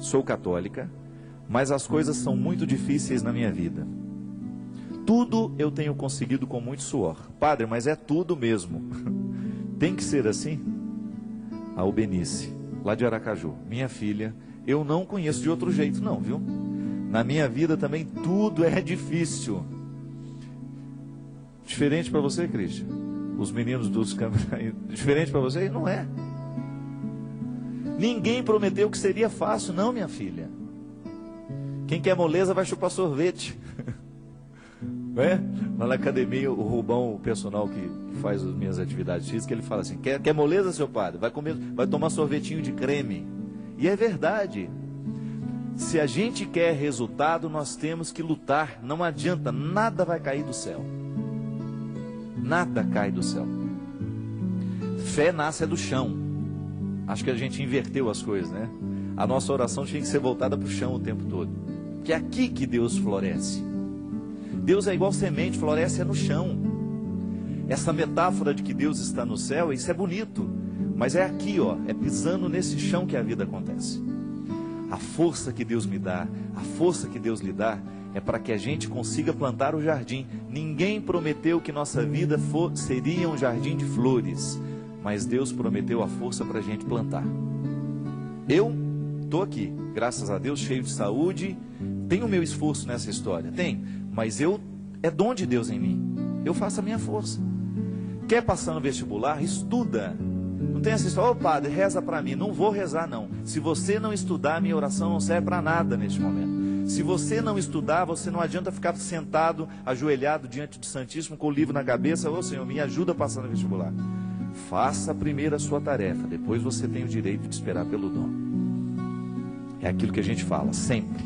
sou católica, mas as coisas são muito difíceis na minha vida. Tudo eu tenho conseguido com muito suor. Padre, mas é tudo mesmo. Tem que ser assim? A Albenice, lá de Aracaju, minha filha, eu não conheço de outro jeito não, viu? Na minha vida também tudo é difícil. Diferente para você, Cristian? Os meninos dos câmeras, diferente para você? Não é. Ninguém prometeu que seria fácil, não, minha filha. Quem quer moleza vai chupar sorvete. É? Lá na academia, o Rubão, o personal que faz as minhas atividades físicas, ele fala assim: quer moleza, seu padre? Vai tomar sorvetinho de creme. E é verdade. Se a gente quer resultado, nós temos que lutar. Não adianta, nada vai cair do céu. Nada cai do céu. Fé nasce do chão. Acho que a gente inverteu as coisas, né? A nossa oração tinha que ser voltada para o chão o tempo todo. Que é aqui que Deus floresce. Deus é igual semente, floresce é no chão. Essa metáfora de que Deus está no céu, isso é bonito. Mas é aqui, ó, é pisando nesse chão que a vida acontece. A força que Deus me dá, a força que Deus lhe dá, é para que a gente consiga plantar o jardim. Ninguém prometeu que nossa vida seria um jardim de flores, mas Deus prometeu a força para a gente plantar. Eu estou aqui, graças a Deus, cheio de saúde, tenho o meu esforço nessa história, tem, mas é dom de Deus em mim, eu faço a minha força. Quer passar no vestibular? Estuda. Não tem essa história: ô padre, reza para mim. Não vou rezar não. Se você não estudar, minha oração não serve para nada neste momento. Se você não estudar, você não adianta ficar sentado, ajoelhado diante do Santíssimo com o livro na cabeça: ô Senhor, me ajuda a passar no vestibular. Faça primeiro a sua tarefa, depois você tem o direito de esperar pelo dom. É aquilo que a gente fala sempre.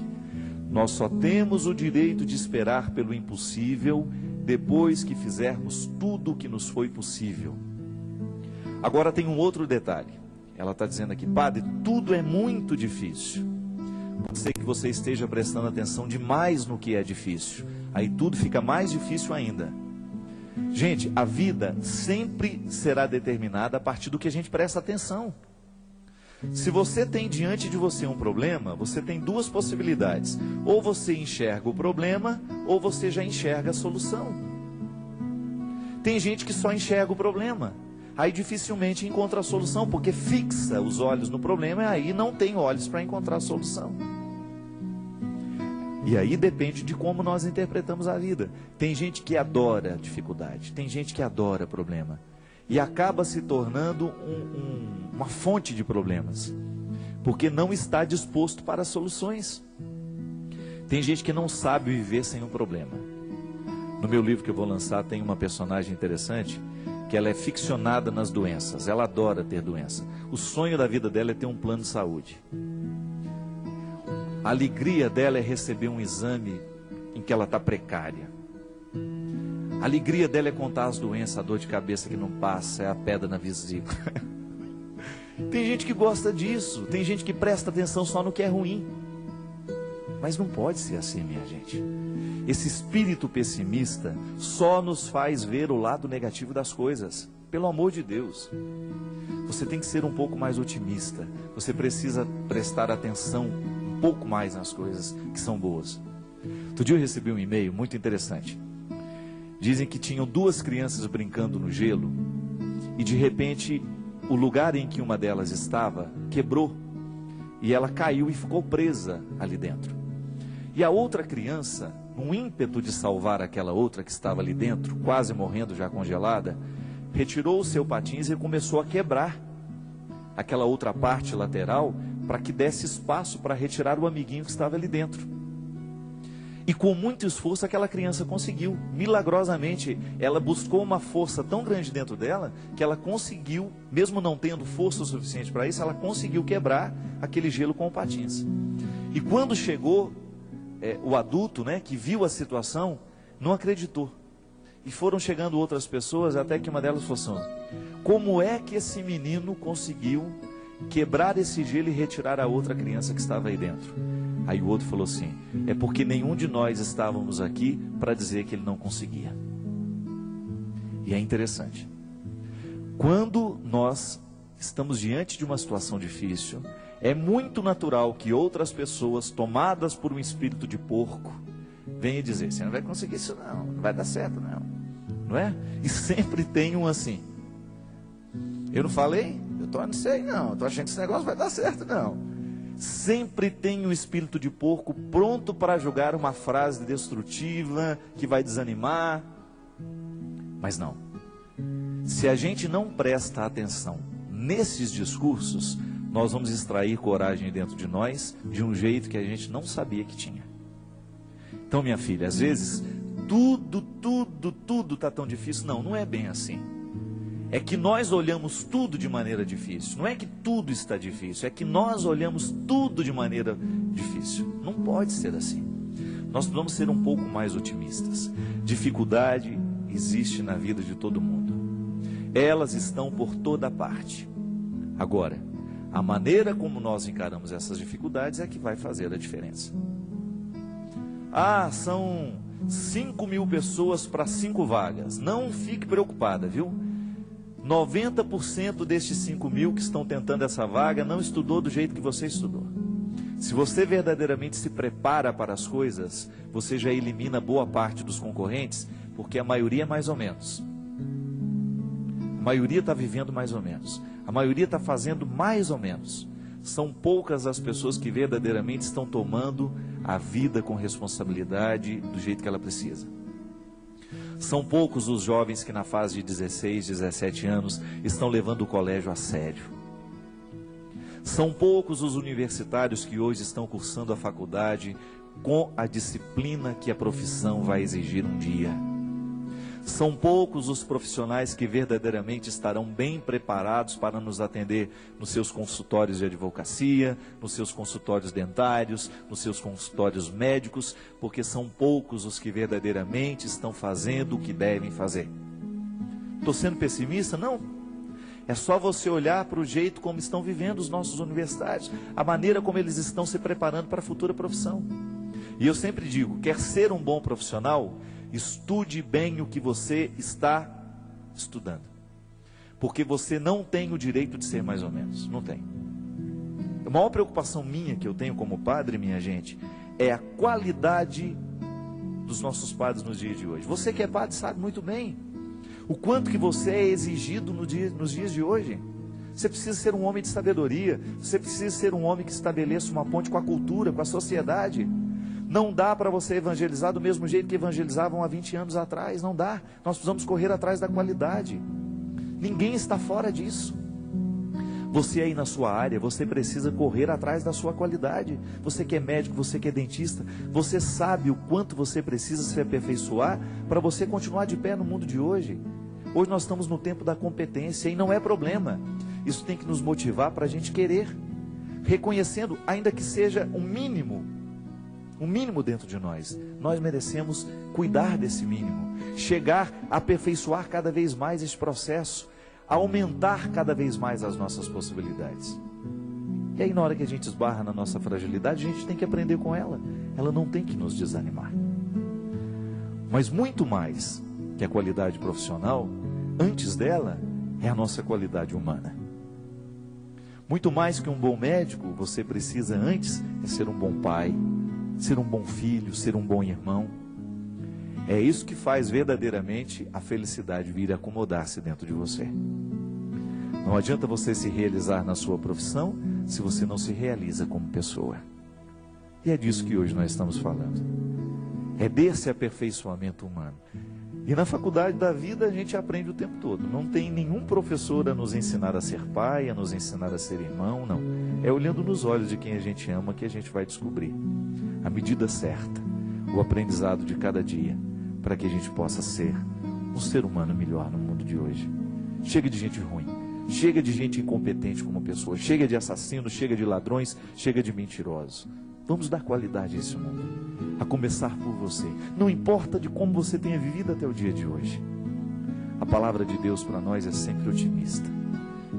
Nós só temos o direito de esperar pelo impossível depois que fizermos tudo o que nos foi possível. Agora tem um outro detalhe. Ela está dizendo aqui: padre, tudo é muito difícil. Pode ser que você esteja prestando atenção demais no que é difícil. Aí tudo fica mais difícil ainda. Gente, a vida sempre será determinada a partir do que a gente presta atenção. Se você tem diante de você um problema, você tem duas possibilidades: ou você enxerga o problema, ou você já enxerga a solução. Tem gente que só enxerga o problema, aí dificilmente encontra a solução, porque fixa os olhos no problema e aí não tem olhos para encontrar a solução. E aí depende de como nós interpretamos a vida. Tem gente que adora dificuldade, tem gente que adora problema, e acaba se tornando uma fonte de problemas, porque não está disposto para as soluções. Tem gente que não sabe viver sem um problema. No meu livro que eu vou lançar tem uma personagem interessante, que ela é ficcionada nas doenças. Ela adora ter doença. O sonho da vida dela é ter um plano de saúde. A alegria dela é receber um exame em que ela está precária. A alegria dela é contar as doenças, a dor de cabeça que não passa, é a pedra na vesícula. Tem gente que gosta disso, tem gente que presta atenção só no que é ruim. Mas não pode ser assim, minha gente. Esse espírito pessimista só nos faz ver o lado negativo das coisas. Pelo amor de Deus. Você tem que ser um pouco mais otimista. Você precisa prestar atenção um pouco mais nas coisas que são boas. Outro dia eu recebi um e-mail muito interessante. Dizem que tinham duas crianças brincando no gelo e de repente o lugar em que uma delas estava quebrou e ela caiu e ficou presa ali dentro. E a outra criança, num ímpeto de salvar aquela outra que estava ali dentro, quase morrendo já congelada, retirou o seu patins e começou a quebrar aquela outra parte lateral para que desse espaço para retirar o amiguinho que estava ali dentro. E com muito esforço aquela criança conseguiu. Milagrosamente, ela buscou uma força tão grande dentro dela que ela conseguiu, mesmo não tendo força o suficiente para isso, ela conseguiu quebrar aquele gelo com o patins. E quando chegou o adulto, né, que viu a situação, não acreditou. E foram chegando outras pessoas, até que uma delas falou assim: como é que esse menino conseguiu quebrar esse gelo e retirar a outra criança que estava aí dentro? Aí o outro falou assim: é porque nenhum de nós estávamos aqui para dizer que ele não conseguia. E é interessante. Quando nós estamos diante de uma situação difícil, É muito natural que outras pessoas, tomadas por um espírito de porco, venham dizer: você não vai conseguir isso não, não vai dar certo não, não é? E sempre tem um assim: eu não falei? Eu não sei não, estou achando que esse negócio vai dar certo não. Sempre tem um espírito de porco pronto para jogar uma frase destrutiva, que vai desanimar. Mas não, se a gente não presta atenção nesses discursos, nós vamos extrair coragem dentro de nós de um jeito que a gente não sabia que tinha. Então, minha filha, às vezes tudo está tão difícil. Não, não é bem assim. É que nós olhamos tudo de maneira difícil. Não é que tudo está difícil, é que nós olhamos tudo de maneira difícil. Não pode ser assim. Nós precisamos ser um pouco mais otimistas. Dificuldade existe na vida de todo mundo. Elas estão por toda parte. Agora, a maneira como nós encaramos essas dificuldades é que vai fazer a diferença. Ah, são 5.000 pessoas para 5 vagas. Não fique preocupada, viu? 90% destes 5.000 que estão tentando essa vaga não estudou do jeito que você estudou. Se você verdadeiramente se prepara para as coisas, você já elimina boa parte dos concorrentes, porque a maioria é mais ou menos. A maioria está vivendo mais ou menos. A maioria está fazendo mais ou menos. São poucas as pessoas que verdadeiramente estão tomando a vida com responsabilidade do jeito que ela precisa. São poucos os jovens que na fase de 16, 17 anos estão levando o colégio a sério. São poucos os universitários que hoje estão cursando a faculdade com a disciplina que a profissão vai exigir um dia. São poucos os profissionais que verdadeiramente estarão bem preparados para nos atender nos seus consultórios de advocacia, nos seus consultórios dentários, nos seus consultórios médicos, porque são poucos os que verdadeiramente estão fazendo o que devem fazer. Estou sendo pessimista? Não. É só você olhar para o jeito como estão vivendo os nossos universitários, a maneira como eles estão se preparando para a futura profissão. E eu sempre digo, quer ser um bom profissional? Estude bem o que você está estudando. Porque você não tem o direito de ser mais ou menos. Não tem. A maior preocupação minha que eu tenho como padre, minha gente, é a qualidade dos nossos padres nos dias de hoje. Você que é padre sabe muito bem o quanto que você é exigido nos dias de hoje. Você precisa ser um homem de sabedoria. Você precisa ser um homem que estabeleça uma ponte com a cultura, com a sociedade. Não dá para você evangelizar do mesmo jeito que evangelizavam há 20 anos atrás. Não dá. Nós precisamos correr atrás da qualidade. Ninguém está fora disso. Você aí na sua área, você precisa correr atrás da sua qualidade. Você que é médico, você que é dentista, você sabe o quanto você precisa se aperfeiçoar para você continuar de pé no mundo de hoje. Hoje nós estamos no tempo da competência e não é problema. Isso tem que nos motivar para a gente querer, reconhecendo, ainda que seja um mínimo dentro de nós. Nós merecemos cuidar desse mínimo, chegar a aperfeiçoar cada vez mais esse processo, a aumentar cada vez mais as nossas possibilidades. E aí na hora que a gente esbarra na nossa fragilidade, a gente tem que aprender com ela. Ela não tem que nos desanimar. Mas muito mais que a qualidade profissional, antes dela, é a nossa qualidade humana. Muito mais que um bom médico, você precisa antes é ser um bom pai, ser um bom filho, ser um bom irmão. É isso que faz verdadeiramente a felicidade vir acomodar-se dentro de você. Não adianta você se realizar na sua profissão se você não se realiza como pessoa. E é disso que hoje nós estamos falando. É desse aperfeiçoamento humano. E na faculdade da vida a gente aprende o tempo todo. Não tem nenhum professor a nos ensinar a ser pai, a nos ensinar a ser irmão, não. É olhando nos olhos de quem a gente ama que a gente vai descobrir a medida certa, o aprendizado de cada dia, para que a gente possa ser um ser humano melhor no mundo de hoje. Chega de gente ruim, chega de gente incompetente como pessoa, chega de assassinos, chega de ladrões, chega de mentirosos. Vamos dar qualidade a esse mundo, a começar por você. Não importa de como você tenha vivido até o dia de hoje. A palavra de Deus para nós é sempre otimista.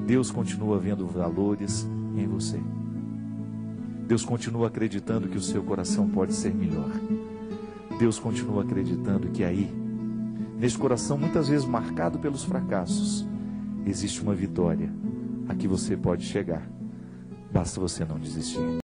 Deus continua vendo valores em você. Deus continua acreditando que o seu coração pode ser melhor. Deus continua acreditando que aí, nesse coração muitas vezes marcado pelos fracassos, existe uma vitória a que você pode chegar. Basta você não desistir.